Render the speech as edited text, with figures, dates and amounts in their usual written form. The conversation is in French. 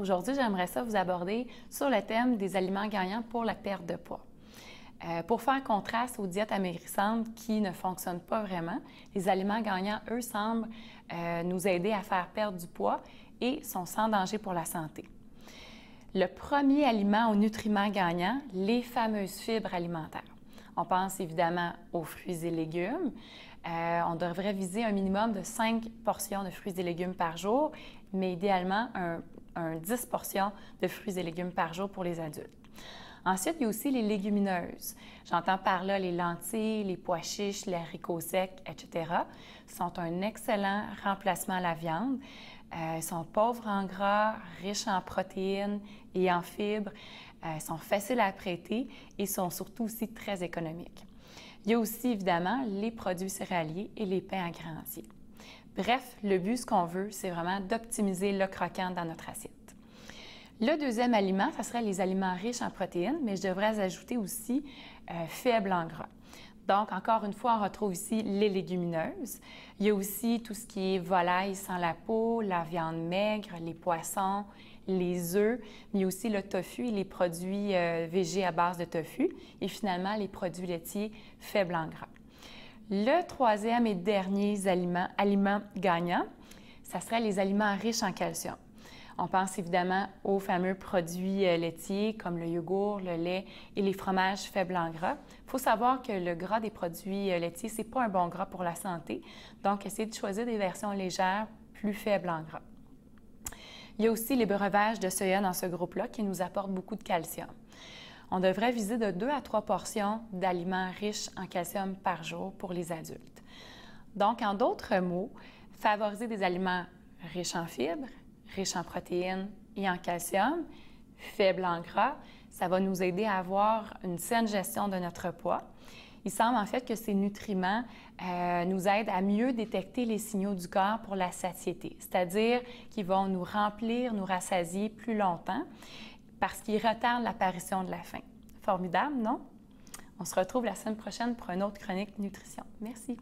Aujourd'hui, j'aimerais ça vous aborder sur le thème des aliments gagnants pour la perte de poids. Pour faire contraste aux diètes amaigrissantes qui ne fonctionnent pas vraiment, les aliments gagnants, eux, semblent nous aider à faire perdre du poids et sont sans danger pour la santé. Le premier aliment aux nutriments gagnants, les fameuses fibres alimentaires. On pense évidemment aux fruits et légumes. On devrait viser un minimum de 5 portions de fruits et légumes par jour, mais idéalement un 10 portions de fruits et légumes par jour pour les adultes. Ensuite, il y a aussi les légumineuses. J'entends par là les lentilles, les pois chiches, les haricots secs, etc. sont un excellent remplacement à la viande. Ils sont pauvres en gras, riches en protéines et en fibres, sont faciles à prêter et sont surtout aussi très économiques. Il y a aussi évidemment les produits céréaliers et les pains à grains. Bref, le but, ce qu'on veut, c'est vraiment d'optimiser le croquant dans notre assiette. Le deuxième aliment, ce serait les aliments riches en protéines, mais je devrais ajouter aussi faibles en gras. Donc, encore une fois, on retrouve ici les légumineuses. Il y a aussi tout ce qui est volaille sans la peau, la viande maigre, les poissons, les œufs, mais aussi le tofu et les produits végés à base de tofu, et finalement les produits laitiers faibles en gras. Le troisième et dernier aliment gagnant, ça serait les aliments riches en calcium. On pense évidemment aux fameux produits laitiers comme le yogourt, le lait et les fromages faibles en gras. Il faut savoir que le gras des produits laitiers, ce n'est pas un bon gras pour la santé. Donc, essayez de choisir des versions légères, plus faibles en gras. Il y a aussi les breuvages de soya dans ce groupe-là qui nous apportent beaucoup de calcium. On devrait viser de 2 à 3 portions d'aliments riches en calcium par jour pour les adultes. Donc, en d'autres mots, favoriser des aliments riches en fibres, riches en protéines et en calcium, faibles en gras, ça va nous aider à avoir une saine gestion de notre poids. Il semble en fait que ces nutriments nous aident à mieux détecter les signaux du corps pour la satiété, c'est-à-dire qu'ils vont nous remplir, nous rassasier plus longtemps parce qu'ils retardent l'apparition de la faim. Formidable, non? On se retrouve la semaine prochaine pour une autre chronique nutrition. Merci.